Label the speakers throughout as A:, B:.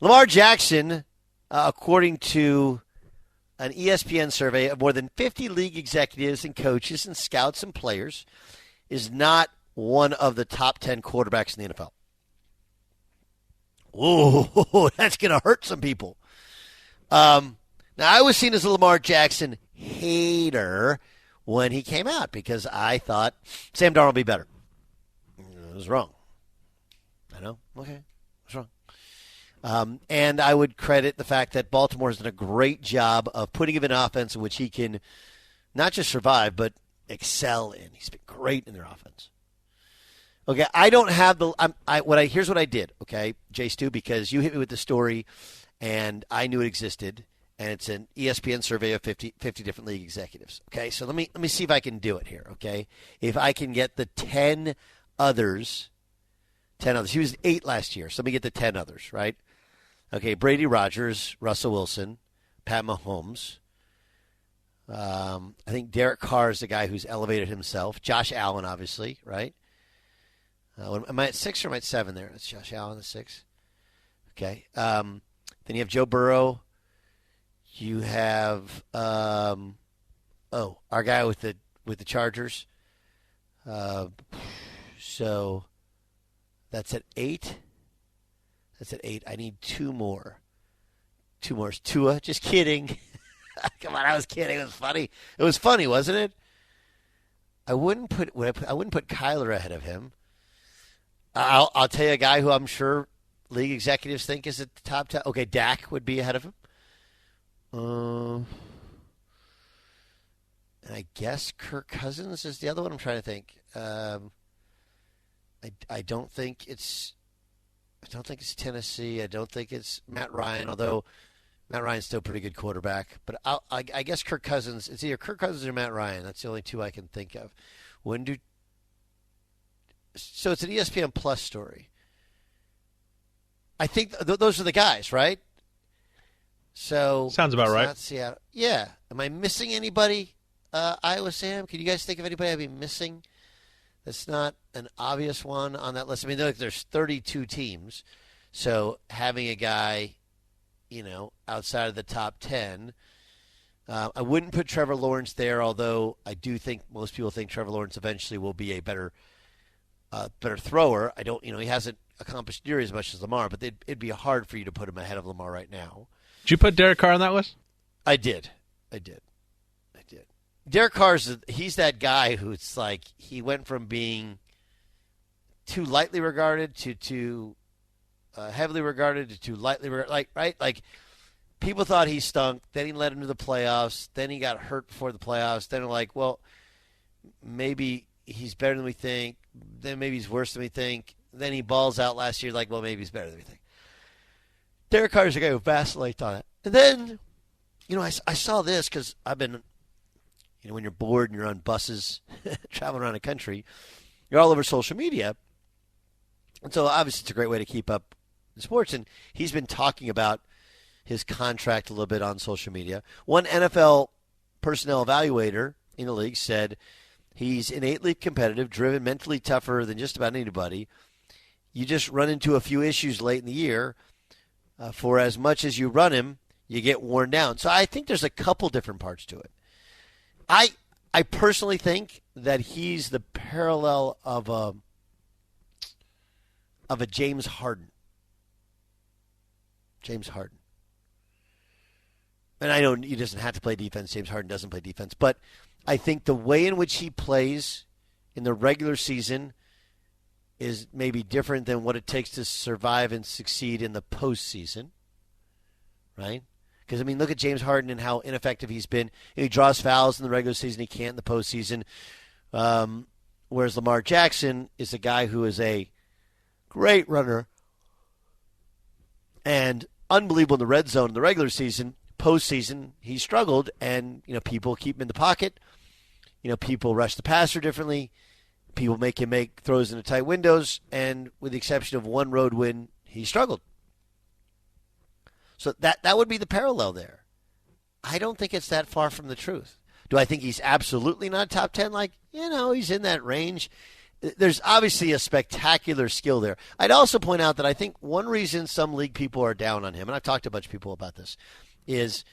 A: Lamar Jackson, according to an ESPN survey of more than 50 league executives and coaches and scouts and players, is not one of the top 10 quarterbacks in the NFL. Ooh, that's going to hurt some people. Now, I was seen as a Lamar Jackson hater when he came out because I thought Sam Darnold would be better. I was wrong. I know. Okay. I was wrong. And I would credit the fact that Baltimore has done a great job of putting him in an offense in which he can not just survive, but excel in. He's been great in their offense. Okay, I don't have the. Here's what I did. Okay, Jay Stu, because you hit me with the story, and I knew it existed, and it's an ESPN survey of 50 different league executives. Okay, so let me see if I can do it here. Okay, if I can get the 10 others. He was 8 last year, so let me get the 10 others. Right? Okay, Brady Rodgers, Russell Wilson, Pat Mahomes. I think Derek Carr is the guy who's elevated himself. Josh Allen, obviously, right? Am I at 6 or am I at 7 there? That's Josh Allen at 6. Okay. Then you have Joe Burrow. You have our guy with the Chargers. So that's at 8. That's at 8. I need 2 more. 2 more. Tua. Just kidding. Come on, I was kidding. It was funny. It was funny, wasn't it? I wouldn't put Kyler ahead of him. I'll tell you a guy who I'm sure league executives think is at the top 10. Okay, Dak would be ahead of him. And I guess Kirk Cousins is the other one I'm trying to think. I don't think it's Tennessee. I don't think it's Matt Ryan, although Matt Ryan's still a pretty good quarterback. But I guess Kirk Cousins, it's either Kirk Cousins or Matt Ryan. That's the only 2 I can think of. So it's an ESPN Plus story. I think those are the guys, right? So
B: sounds about right.
A: Seattle. Yeah. Am I missing anybody? Iowa Sam, can you guys think of anybody I'd be missing? That's not an obvious one on that list. I mean, there's 32 teams, so having a guy, outside of the top 10, I wouldn't put Trevor Lawrence there. Although I do think most people think Trevor Lawrence eventually will be a better thrower. I don't, he hasn't accomplished nearly as much as Lamar, but it'd be hard for you to put him ahead of Lamar right now.
B: Did you put Derek Carr on that list?
A: I did. Derek Carr's, he's that guy who's like, he went from being too lightly regarded to too heavily regarded to too lightly regarded, right? Like, people thought he stunk, then he led him to the playoffs, then he got hurt before the playoffs, then they're like, well, maybe he's better than we think, then maybe he's worse than we think, then he balls out last year, like, well, maybe he's better than we think. Derek Carr's a guy who vacillates on it. And then, I saw this because I've been, when you're bored and you're on buses traveling around the country, you're all over social media. And so obviously it's a great way to keep up the sports. And he's been talking about his contract a little bit on social media. One NFL personnel evaluator in the league said he's innately competitive, driven, mentally tougher than just about anybody. You just run into a few issues late in the year. For as much as you run him, you get worn down. So I think there's a couple different parts to it. I personally think that he's the parallel of a James Harden. James Harden. And I know he doesn't have to play defense. James Harden doesn't play defense. But I think the way in which he plays in the regular season is maybe different than what it takes to survive and succeed in the postseason. Right? Because, I mean, look at James Harden and how ineffective he's been. He draws fouls in the regular season. He can't in the postseason. Whereas Lamar Jackson is a guy who is a great runner and unbelievable in the red zone in the regular season. Postseason, he struggled, and, people keep him in the pocket. People rush the passer differently. People make him make throws into tight windows, and with the exception of one road win, he struggled. So that would be the parallel there. I don't think it's that far from the truth. Do I think he's absolutely not top 10? He's in that range. there's obviously a spectacular skill there. I'd also point out that I think one reason some league people are down on him, and I've talked to a bunch of people about this, is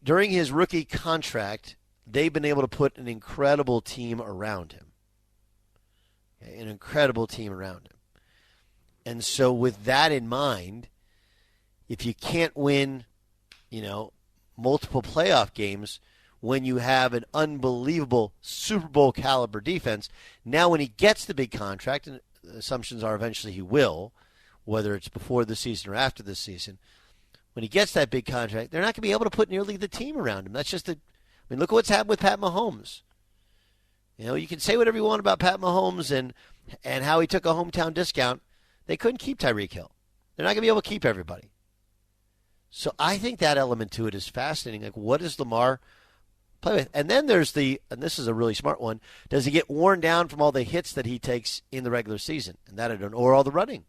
A: during his rookie contract, they've been able to put an incredible team around him. Okay, an incredible team around him. And so with that in mind, if you can't win, multiple playoff games when you have an unbelievable Super Bowl caliber defense, now when he gets the big contract, and the assumptions are eventually he will, whether it's before the season or after the season, when he gets that big contract, they're not going to be able to put nearly the team around him. That's just look at what's happened with Pat Mahomes. You can say whatever you want about Pat Mahomes and how he took a hometown discount. They couldn't keep Tyreek Hill. They're not going to be able to keep everybody. So I think that element to it is fascinating. Like, what does Lamar play with? And then there's and this is a really smart one, does he get worn down from all the hits that he takes in the regular season? And that I don't know, or all the running.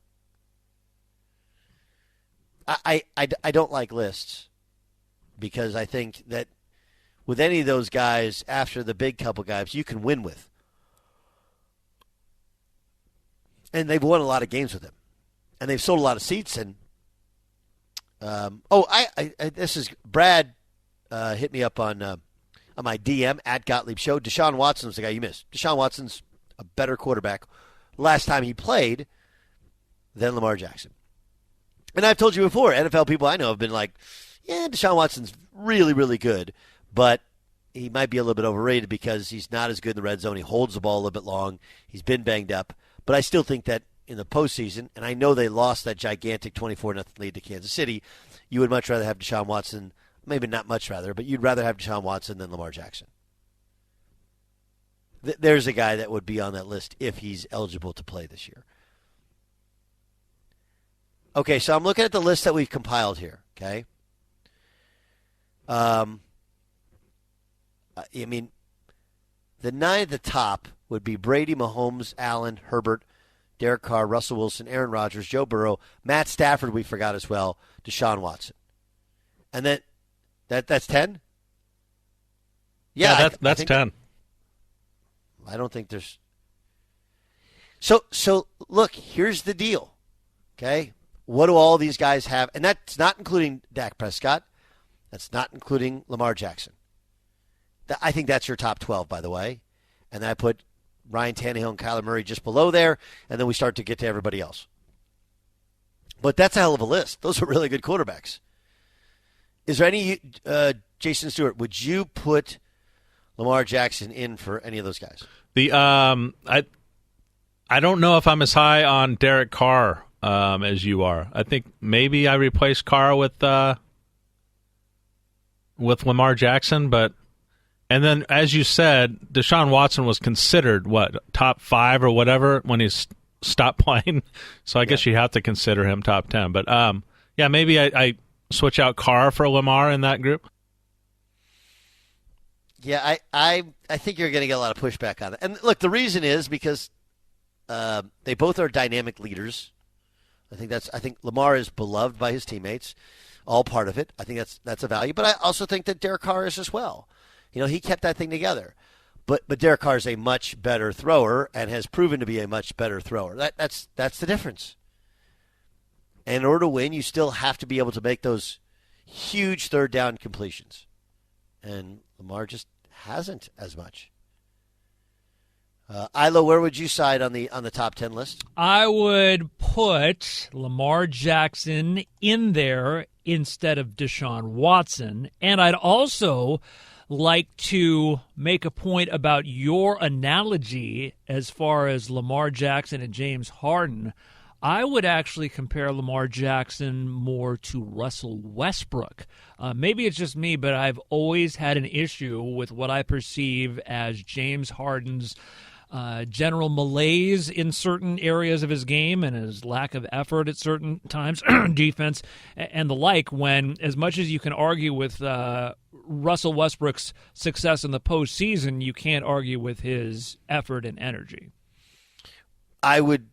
A: I don't like lists because I think that with any of those guys, after the big couple guys, you can win with. And they've won a lot of games with him. And they've sold a lot of seats. And this is Brad hit me up on my DM at GOTTLIEB Show. Desean Watson was the guy you missed. Desean Watson's a better quarterback last time he played than Lamar Jackson. And I've told you before, NFL people I know have been like, yeah, Desean Watson's really, really good, but he might be a little bit overrated because he's not as good in the red zone. He holds the ball a little bit long. He's been banged up. But I still think that in the postseason, and I know they lost that gigantic 24-0 lead to Kansas City, you would much rather have Desean Watson, maybe not much rather, but you'd rather have Desean Watson than Lamar Jackson. There's a guy that would be on that list if he's eligible to play this year. Okay, so I'm looking at the list that we've compiled here, okay? The 9 at the top would be Brady, Mahomes, Allen, Herbert, Derek Carr, Russell Wilson, Aaron Rodgers, Joe Burrow, Matt Stafford we forgot as well, Deshaun Watson. And then that's 10?
B: Yeah, that's 10.
A: I don't think there's So look, here's the deal. Okay? What do all these guys have? And that's not including Dak Prescott. That's not including Lamar Jackson. I think that's your top 12, by the way. And then I put Ryan Tannehill and Kyler Murray just below there, and then we start to get to everybody else. But that's a hell of a list. Those are really good quarterbacks. Is there any, Jason Stewart, would you put Lamar Jackson in for any of those guys?
B: I don't know if I'm as high on Derek Carr as you are. I think maybe I replace Carr with Lamar Jackson, and then, as you said, Deshaun Watson was considered, top 5 or whatever when he stopped playing. So I guess you have to consider him top 10. But, maybe I switch out Carr for Lamar in that group.
A: Yeah, I think you're going to get a lot of pushback on it. And, look, the reason is because they both are dynamic leaders. I think Lamar is beloved by his teammates, all part of it. I think that's a value. But I also think that Derek Carr is as well. He kept that thing together. But Derek Carr is a much better thrower and has proven to be a much better thrower. That's the difference. And in order to win, you still have to be able to make those huge third down completions. And Lamar just hasn't as much. Ilo, where would you side on the top 10 list?
C: I would put Lamar Jackson in there instead of Deshaun Watson. And I'd also like to make a point about your analogy as far as Lamar Jackson and James Harden. I would actually compare Lamar Jackson more to Russell Westbrook. Maybe it's just me, but I've always had an issue with what I perceive as James Harden's general malaise in certain areas of his game and his lack of effort at certain times, defense and the like, when as much as you can argue with Russell Westbrook's success in the postseason, you can't argue with his effort and energy. I would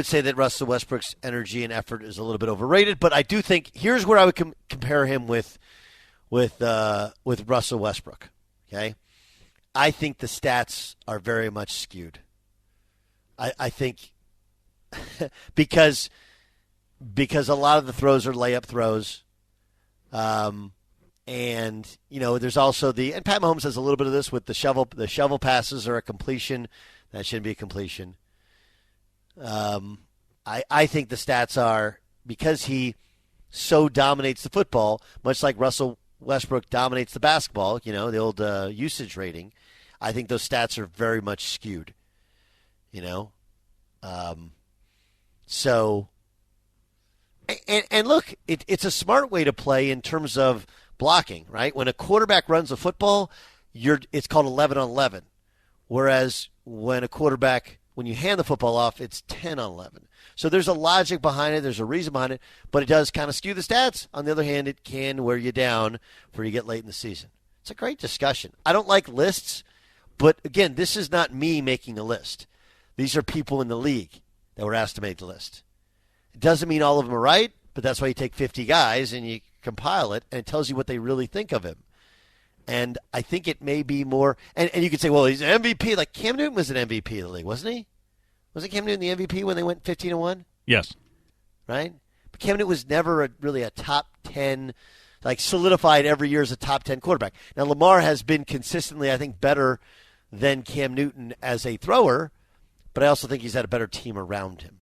C: say that Russell Westbrook's energy and effort is a little bit overrated, but I do think here's where I would compare him with Russell Westbrook. Okay, I think the stats are very much skewed.
A: I think because a lot of the throws are layup throws. And, there's also and Pat Mahomes has a little bit of this with the shovel passes are a completion. That shouldn't be a completion. I think the stats are because he so dominates the football, much like Russell Westbrook dominates the basketball, the old usage rating. I think those stats are very much skewed, So, and look, it's a smart way to play in terms of blocking, right? When a quarterback runs a football, it's called 11 on 11. Whereas when you hand the football off, it's 10 on 11. So there's a logic behind it. There's a reason behind it. But it does kind of skew the stats. On the other hand, it can wear you down before you get late in the season. It's a great discussion. I don't like lists, but again, this is not me making a list. These are people in the league that were asked to make the list. It doesn't mean all of them are right, but that's why you take 50 guys and you compile it, and it tells you what they really think of him. And I think it may be more – and you could say, well, he's an MVP. Like Cam Newton was an MVP of the league, wasn't he? Wasn't Cam Newton the MVP when they went 15-1?
B: Yes.
A: Right? But Cam Newton was never really a top 10, like solidified every year as a top 10 quarterback. Now, Lamar has been consistently, I think, better than Cam Newton as a thrower, but I also think he's had a better team around him.